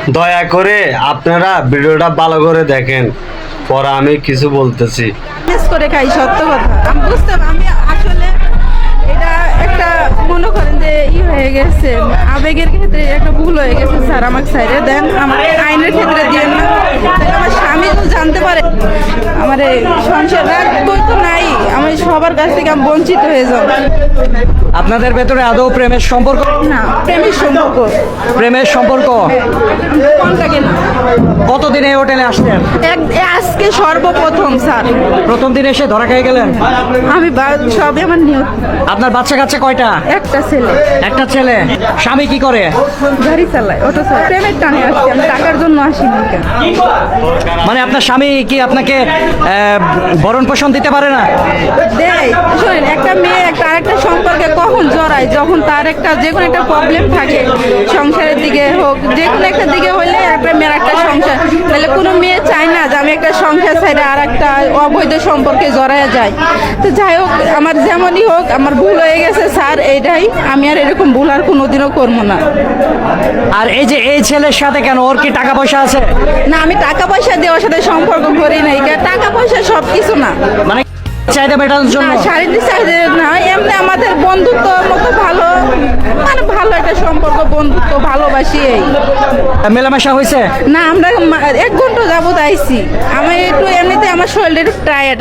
দয়া করে আপনারা ভিডিওটা ভালো করে দেখেন, পরে আমি কিছু বলতেছি। মিস করে খাই, সত্য কথা। আমি বুঝতাম, আমি আসলে এটা একটা মনে করেন যে হয়ে গেছে, আবেগের ক্ষেত্রে একটা ভুল হয়ে গেছে স্যার। আমাকে সাইডে দেন, আমার আইনের ক্ষেত্রে দিয়ে না। তাহলে আমার স্বামী তো জানতে পারে আমার এই সংসার বই তো নাই, আমি সবার কাছ থেকে আমি বঞ্চিত হয়ে যাব। আপনাদের ভেতরে আদৌ প্রেমের সম্পর্ক? না, প্রেমের সম্পর্ক। প্রেমের সম্পর্ক? কোনটাকে না। কতদিন এই হোটেলে আসলেন? আজকে সর্বপ্রথম স্যার। প্রথম দিন এসে ধরা খেয়ে গেলেন? আমি সবই আমার নিয়ত। আপনার বাচ্চা কাচ্চা কয়টা? একটা ছেলে। একটা ছেলে। স্বামী কি করে? গাড়ি চালায়, অটো চালায়। প্রেমের টানে আসছি, আমি টাকার জন্য আসিনি। মানে আপনার স্বামী কি আপনাকে ভরণ পোষণ দিতে পারে না? দেয়। শোনেন, একটা মেয়ে একটা আরেকটা সম্পর্কে কখন জড়ায়, যখন তার একটা যে কোনো একটা প্রবলেম থাকে, সংসারের দিকে হোক, যে কোনো একটা দিকে হলে একটা মেয়ের একটা সংসার, তাহলে কোনো মেয়ে চায় না যে আমি একটা সংসার ছেড়ে আর একটা অবৈধ সম্পর্কে জড়ায় যায়। তো যাই হোক, আমার যেমনই হোক, আমার ভুল হয়ে গেছে স্যার, এইটাই। আমি আর এরকম ভুল আর কোনোদিনও করবো না। আর এই যে এই ছেলের সাথে কেন, ওর কি টাকা পয়সা আছে? না, আমি টাকা পয়সা দিয়ে ওর সাথে সম্পর্ক করি নাই। টাকা পয়সা সব কিছু না। মানে চাহিদা মেটানোর জন্য? না, শারীরিক চাহিদা না, এমনি আমাদের বন্ধুত্ব মতো ভালো, মানে ভালো একটা সম্পর্ক, বন্ধুত্ব, ভালোবাসি এই। মেলামেশা হয়েছে? না, আমরা 1 ঘন্টা যাবত আইছি। আমি একটু এমনিতে আমার শরীরটা একটু টায়ার্ড,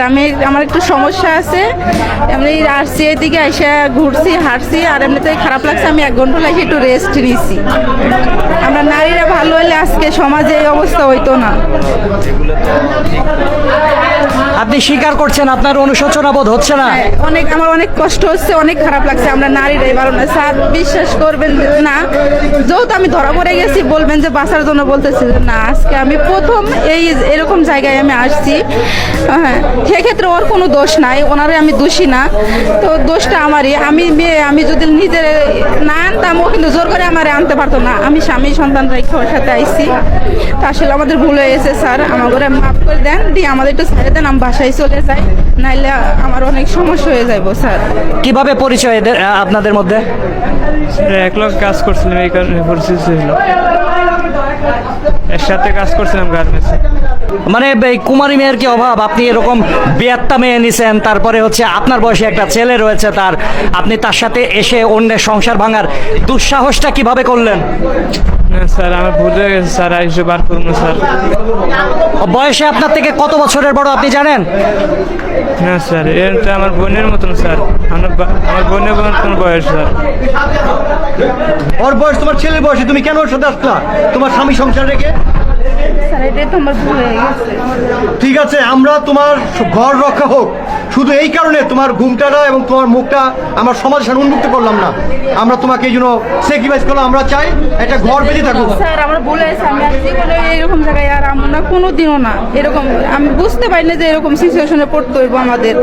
আমার একটু সমস্যা আছে। এমনি আসছি, এদিকে এসে ঘুরছি, হাঁটছি, আর এমনিতে খারাপ লাগছে। আমি 1 ঘন্টা লাগে একটু রেস্ট নিয়েছি। আমরা নারীরা ভালো হলে আজকে সমাজে এই অবস্থা হইতো না। আপনি স্বীকার করছেন আপনার অনুশোচনা বোধ হচ্ছে না? অনেক, আমার অনেক কষ্ট হচ্ছে, অনেক খারাপ লাগছে। আমরা নারীরাই ভালো না স্যার, বিশ্বাস করবেন না। যেহেতু আমি ধরা পড়ে গেছি, বলবেন যে বাঁচার জন্য বলতেছি না। আজকে আমি প্রথম এরকম জায়গায় আমি আসছি। হ্যাঁ, সেক্ষেত্রে ওর কোনো দোষ নাই, ওনারে আমি দোষী না। তো দোষটা আমারই। আমি মেয়ে, আমি যদি নিজের না আনতাম, ও কিন্তু জোর করে আমারে আনতে পারতো না। আমি স্বামী সন্তান রেখে ওর সাথে আইছি। তো আসলে আমাদের ভুল হয়ে গেছে স্যার, আমার করে মাফ করে দেন, দিয়ে আমাদের একটু ছেড়ে দেন, আমি বাসায় চলে যাই, নাইলে আমার অনেক সমস্যা হয়ে যাবো স্যার। কিভাবে পরিচয় আপনাদের মধ্যে? এক লোক কাজ করছিলাম, এই কারণে পরিচিত ছিল। এর সাথে কাজ করছিলাম গার্মেন্টসে। মানে এই কুমারী মেয়ের কি অভাব? আপনি এরকম বিয়াত্তা মেয়ে নিছেন, তারপরে হচ্ছে আপনার বয়সে একটা ছেলে রয়েছে, আপনি তার সাথে এসে অন্যের সংসার ভাঙার দুঃসাহসটা কিভাবে করলেন? না স্যার, আমার ভুল হয়ে গেছে স্যার, আইসে বার করবো স্যার। বয়সে আপনার থেকে কত বছরের বড় আপনি জানেন? না স্যার, এটা আমার বোনের মতন স্যার। আমার বোনের মতন বয়স স্যার। ওর বয়স তোমার ছেলের বয়সে, তুমি কেন ওর সাথে আসলা তোমার স্বামী সংসার রেখে? স্যার, এটাই তো আমার ভুল হয়ে গেছে। ঠিক আছে, আমরা তোমার ঘর রক্ষা হোক, শুধু এই কারণে তোমার ঘুমটাটা এবং তোমার মুখটা আমার সমাজের সামনে উন্মুক্ত করলাম না। আমরা তোমাকে এই জন্য স্যাক্রিফাইস করলাম। আমরা চাই একটা ঘর বেঁধে থাকুক। স্যার, আমার ভুল হয়েছে। আমি আর জীবনে এরকম জায়গায় আর আমরা কোনোদিনও না এরকম, আমি বুঝতে পারি না যে এরকম সিচুয়েশনে পড়তে হইব আমাদের।